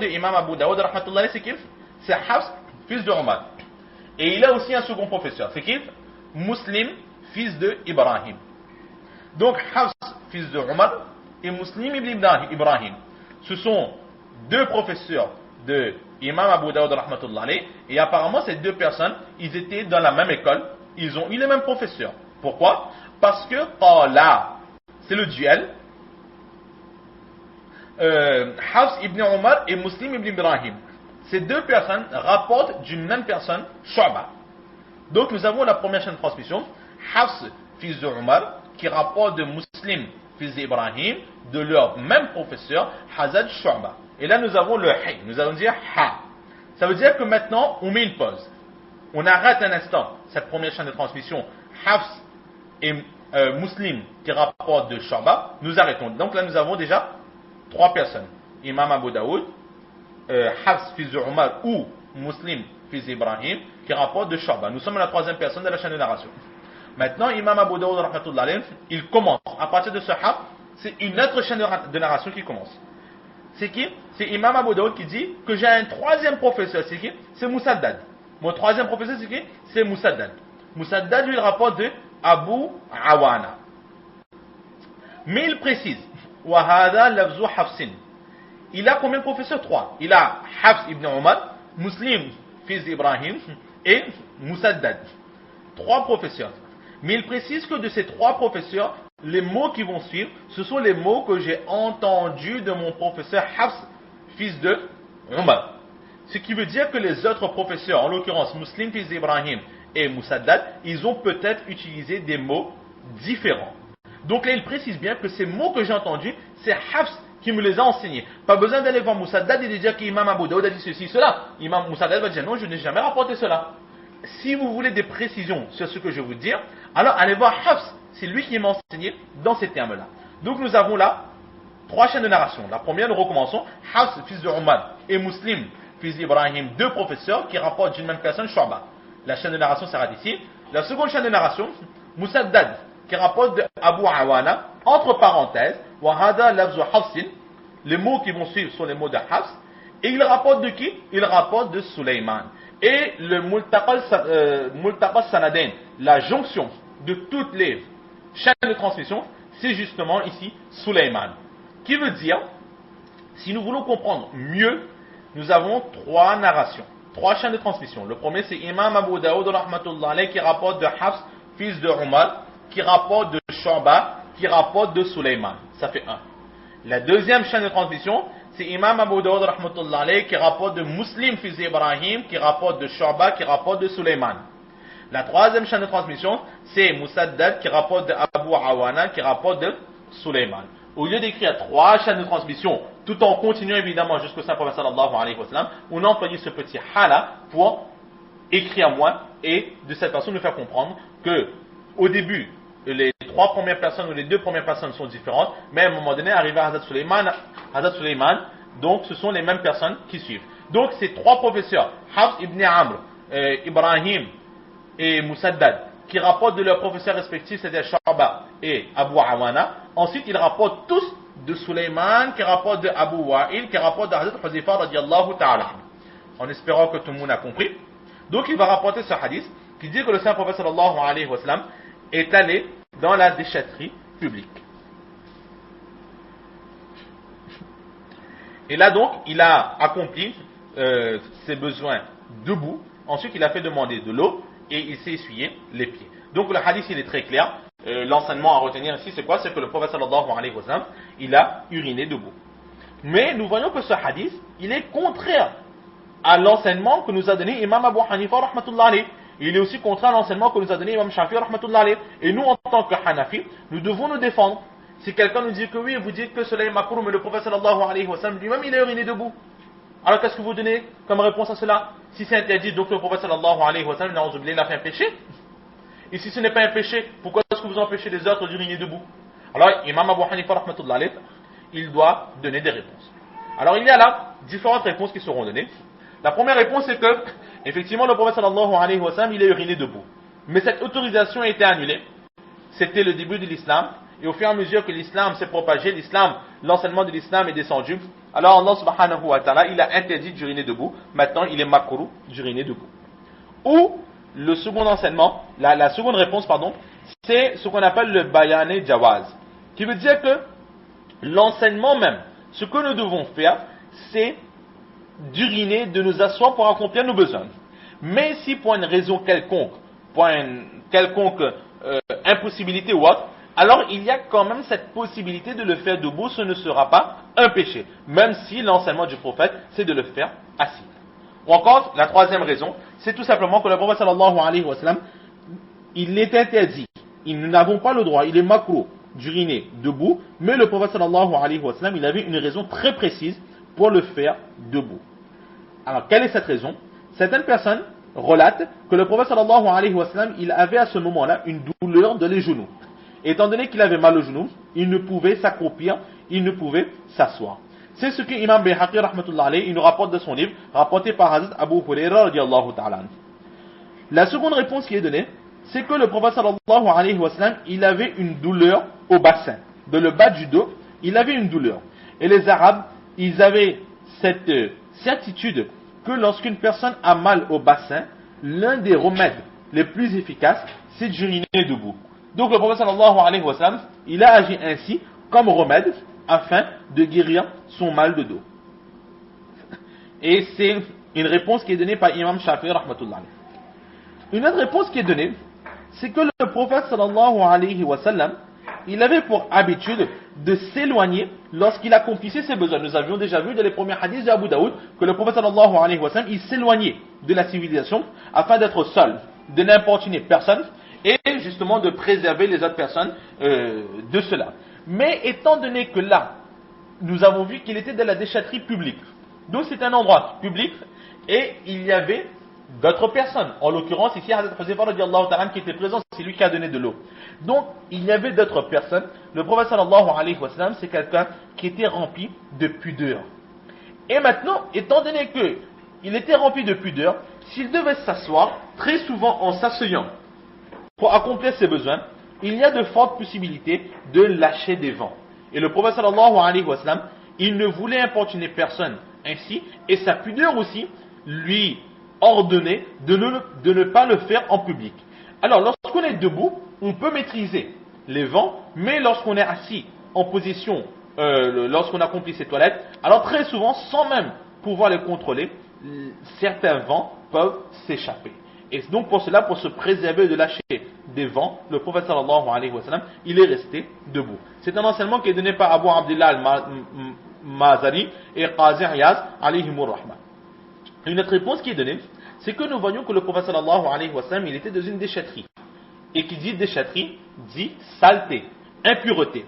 de Imam Abu Daoud, rahmatullah, c'est qui? C'est Hafs, fils de Omar. Et il a aussi un second professeur, c'est qui? Muslim, fils de Ibrahim. Donc Hafs, fils de Omar, et Muslim ibn Ibrahim. Ce sont deux professeurs de Imam Abu Daoud, rahmatullah, et apparemment ces deux personnes, ils étaient dans la même école, ils ont eu les mêmes professeurs. Pourquoi? Parce que là, c'est le duel. Hafs ibn Omar et Muslim ibn Ibrahim. Ces deux personnes rapportent d'une même personne, Shu'ba. Donc nous avons la première chaîne de transmission, Hafs, fils de Omar, qui rapporte de Muslim, fils d'Ibrahim, de leur même professeur, Hazad Shu'ba. Et là nous avons le Hay, nous allons dire Ha. Ça veut dire que maintenant on met une pause. On arrête un instant cette première chaîne de transmission, Hafs et Muslim, qui rapportent de Shu'ba. Nous arrêtons. Donc là nous avons déjà trois personnes. Imam Abu Daoud, Hafs, fils de Omar, ou Muslim, fils d'Ibrahim, qui rapporte de Shu'ba. Nous sommes à la troisième personne de la chaîne de narration. Maintenant, Imam Abu Daoud, rahmatullah alayhi, il commence. À partir de ce Hafs, c'est une autre chaîne de narration qui commence. C'est qui? C'est Imam Abu Daoud qui dit que j'ai un troisième professeur. C'est qui? C'est Musaddad. Mon troisième professeur, c'est qui? C'est Musaddad. Musaddad, lui, il rapporte de Abu Awana. Mais il précise, Wahada lafzu Hafsin. Il a combien de professeurs? Trois. Il a Hafs ibn Omar, Muslim, fils d'Ibrahim, et Musaddad. Trois professeurs. Mais il précise que de ces trois professeurs, les mots qui vont suivre, ce sont les mots que j'ai entendus de mon professeur Hafs, fils de Omar. Ce qui veut dire que les autres professeurs, en l'occurrence Muslim, fils d'Ibrahim, et Musaddad, ils ont peut-être utilisé des mots différents. Donc là, il précise bien que ces mots que j'ai entendus, c'est Hafs qui me les a enseignés. Pas besoin d'aller voir Musaddad et de dire qu'Imam Abu Daoud a dit ceci, cela. Imam Musaddad va dire non, je n'ai jamais rapporté cela. Si vous voulez des précisions sur ce que je vais vous dire, alors allez voir Hafs, c'est lui qui m'a enseigné dans ces termes-là. Donc nous avons là trois chaînes de narration. La première, nous recommençons, Hafs, fils de Omar, et Muslim, fils d'Ibrahim, deux professeurs qui rapportent d'une même personne, Shu'ba. La chaîne de narration s'arrête ici. La seconde chaîne de narration, Musaddad, qui rapporte de Abu Awana, entre parenthèses, Wahada lafzu Hafsin, les mots qui vont suivre sont les mots de Hafs, et il rapporte de qui? Il rapporte de Sulaiman. Et le Multaqa Sanadain, la jonction de toutes les chaînes de transmission, c'est justement ici Sulaiman. Qui veut dire, si nous voulons comprendre mieux, nous avons trois narrations, trois chaînes de transmission. Le premier, c'est Imam Abu Daoud, rahmatullah alayhi, qui rapporte de Hafs, fils de Omar, qui rapporte de Shu'ba, qui rapporte de Sulaiman. Ça fait un. La deuxième chaîne de transmission, c'est Imam Abu Daoud, rahmatullah alayhi, qui rapporte de Muslim, fils d'Ibrahim, qui rapporte de Shu'ba, qui rapporte de Sulaiman. La troisième chaîne de transmission, c'est Musaddad, qui rapporte de Abu Awana, qui rapporte de Sulaiman. Au lieu d'écrire trois chaînes de transmission, tout en continuant évidemment jusqu'au Saint-Prophète sallallahu alayhi wa sallam, on a employé ce petit hala pour écrire moins et de cette façon nous faire comprendre que au début, les trois premières personnes ou les deux premières personnes sont différentes, mais à un moment donné, arrivé à Hazrat Sulaiman, donc ce sont les mêmes personnes qui suivent. Donc ces trois professeurs, Hafs ibn Amr, Ibrahim et Musaddad, qui rapportent de leurs professeurs respectifs, c'est-à-dire Shu'ba et Abu Awana. Ensuite, ils rapportent tous de Sulaiman, qui rapporte de Abu Wa'il, qui rapporte de Hazrat Huzaifa radiyallahu ta'ala. En espérant que tout le monde a compris. Donc il va rapporter ce hadith qui dit que le Saint-Prophète sallallahu alayhi wa sallam est allé dans la déchetterie publique. Et là donc, il a accompli ses besoins debout. Ensuite, il a fait demander de l'eau et il s'est essuyé les pieds. Donc le hadith, il est très clair. L'enseignement à retenir ici, c'est quoi? C'est que le prophète sallallahu alayhi wa sallam, il a uriné debout. Mais nous voyons que ce hadith, il est contraire à l'enseignement que nous a donné Imam Abu Hanifa rahmatullah alayhi. Il est aussi contraire à l'enseignement que nous a donné Imam Shafi'i rahmatullah alayhi. Et nous, en tant que Hanafi, nous devons nous défendre. Si quelqu'un nous dit que oui, vous dites que cela est makruh, mais le prophète sallallahu alayhi wa sallam lui-même, il a uriné debout. Alors qu'est-ce que vous donnez comme réponse à cela? Si c'est interdit, donc le prophète sallallahu alayhi wa sallam, il a fait un péché. Et si ce n'est pas un péché, pourquoi est-ce que vous empêchez les autres d'uriner debout? Alors, Imam Abu Hanifa rahmatullah alayhi, il doit donner des réponses. Alors, il y a là différentes réponses qui seront données. La première réponse, c'est que, effectivement, le prophète sallallahu alayhi wa sallam, il a uriné debout. Mais cette autorisation a été annulée. C'était le début de l'islam. et au fur et à mesure que l'islam s'est propagé, l'enseignement de l'islam est descendu, alors Allah subhanahu wa ta'ala, il a interdit d'uriner debout. Maintenant, il est makruh d'uriner debout. Ou, le second enseignement, la seconde réponse, pardon, c'est ce qu'on appelle le bayane jawaz, qui veut dire que l'enseignement même, ce que nous devons faire, c'est d'uriner, de nous asseoir pour accomplir nos besoins. Mais si pour une raison quelconque, impossibilité ou autre, alors il y a quand même cette possibilité de le faire debout, ce ne sera pas un péché, même si l'enseignement du prophète, c'est de le faire assis. Ou encore, la troisième raison, c'est tout simplement que le prophète sallallahu alayhi wa sallam, il est interdit, nous n'avons pas le droit, il est makruh d'uriner debout, mais le prophète sallallahu alayhi wa sallam, il avait une raison très précise pour le faire debout. Alors, quelle est cette raison? Certaines personnes relatent que le prophète sallallahu alayhi wa sallam, il avait à ce moment-là une douleur dans les genoux. Étant donné qu'il avait mal aux genoux, il ne pouvait s'accroupir, il ne pouvait s'asseoir. C'est ce que Imam Bayhaqi rahmatullah alayhi, il nous rapporte de son livre, rapporté par Hazrat Abu Hurayra radiallahu ta'ala. La seconde réponse qui est donnée, c'est que le prophète sallallahu alayhi wa sallam, il avait une douleur au bassin. De le bas du dos, il avait une douleur. Et les Arabes, ils avaient cette certitude que lorsqu'une personne a mal au bassin, l'un des remèdes les plus efficaces, c'est d'uriner debout. Donc le prophète sallallahu alayhi wa sallam, il a agi ainsi comme remède afin de guérir son mal de dos. Et c'est une réponse qui est donnée par Imam Shafi'i rahmatullah alayhi. Une autre réponse qui est donnée, c'est que le prophète sallallahu alayhi wa sallam, il avait pour habitude de s'éloigner lorsqu'il accomplissait ses besoins. Nous avions déjà vu dans les premiers hadiths d'Abu Daoud que le prophète sallallahu alayhi wa sallam, il s'éloignait de la civilisation afin d'être seul, de n'importuner personne et justement de préserver les autres personnes de cela. Mais étant donné que là, nous avons vu qu'il était dans la déchetterie publique, donc c'est un endroit public et il y avait d'autres personnes. En l'occurrence, ici, Hazrat Huzaifa radiallahu ta'ala qui était présent, c'est lui qui a donné de l'eau. Donc, il y avait d'autres personnes. Le prophète sallallahu alayhi wa sallam, c'est quelqu'un qui était rempli de pudeur. Et maintenant, étant donné qu'il était rempli de pudeur, s'il devait s'asseoir, très souvent en s'asseyant pour accomplir ses besoins, il y a de fortes possibilités de lâcher des vents. Et le prophète sallallahu alayhi wa sallam, il ne voulait importuner personne ainsi, et sa pudeur aussi lui ordonné de ne pas le faire en public. Alors, lorsqu'on est debout, on peut maîtriser les vents, mais lorsqu'on est assis en position, lorsqu'on accomplit ses toilettes, alors très souvent, sans même pouvoir les contrôler, certains vents peuvent s'échapper. Et donc pour cela, pour se préserver de lâcher des vents, le prophète sallallahu alayhi wa sallam, il est resté debout. C'est un enseignement qui est donné par Abu Abdullah al-Mazari et Qazi Iyaz alayhimur rahman. Une autre réponse qui est donnée, c'est que nous voyons que le prophète sallallahu alayhi wa sallam, il était dans une déchetterie. Et qui dit déchetterie, dit saleté, impureté.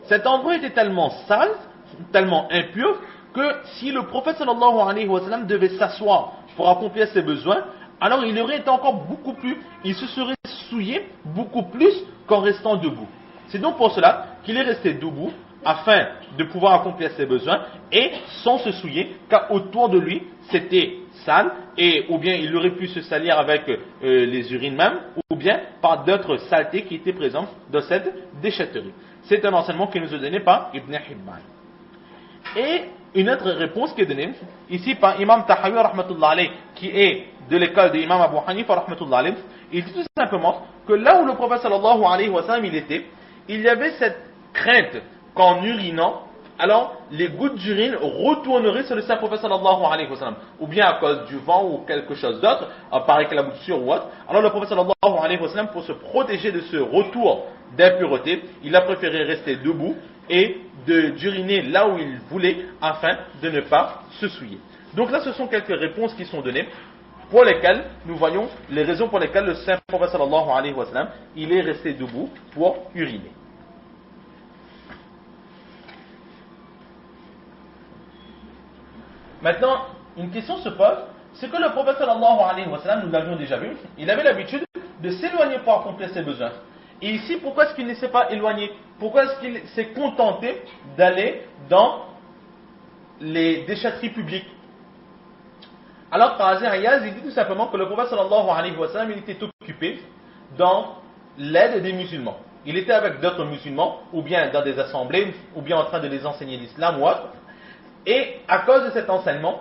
Cet endroit était tellement sale, tellement impur, que si le prophète sallallahu alayhi wa sallam devait s'asseoir pour accomplir ses besoins, alors il aurait été encore beaucoup plus, il se serait souillé beaucoup plus qu'en restant debout. C'est donc pour cela qu'il est resté debout, afin de pouvoir accomplir ses besoins et sans se souiller, car autour de lui c'était sale, et ou bien il aurait pu se salir avec les urines même, ou bien par d'autres saletés qui étaient présentes dans cette déchetterie. C'est un enseignement qui nous est donné par Ibn Hibban. Et une autre réponse qui est donnée ici par Imam Tahawi rahmatullah alayh, qui est de l'école de Imam Abu Hanifa rahmatullah alayh, il dit tout simplement que là où le prophète sallallahu alayhi wa sallam il était, il y avait cette crainte qu'en urinant, alors les gouttes d'urine retourneraient sur le saint prophète sallallahu alayhi wa sallam, ou bien à cause du vent ou quelque chose d'autre, par éclaboussure ou autre. Alors le prophète sallallahu alayhi wa sallam, pour se protéger de ce retour d'impureté, il a préféré rester debout et d'uriner là où il voulait afin de ne pas se souiller. Donc là, ce sont quelques réponses qui sont données pour lesquelles nous voyons les raisons pour lesquelles le saint prophète sallallahu alayhi wa sallam, il est resté debout pour uriner. Maintenant, une question se pose, c'est que le prophète sallallahu alayhi wa sallam, nous l'avions déjà vu, il avait l'habitude de s'éloigner pour accomplir ses besoins. Et ici, pourquoi est-ce qu'il ne s'est pas éloigné? Pourquoi est-ce qu'il s'est contenté d'aller dans les déchetteries publiques? Alors, Qazi Iyaz, il dit tout simplement que le prophète sallallahu alayhi wa sallam, il était occupé dans l'aide des musulmans. Il était avec d'autres musulmans, ou bien dans des assemblées, ou bien en train de les enseigner l'islam ou autre. Et à cause de cet enseignement,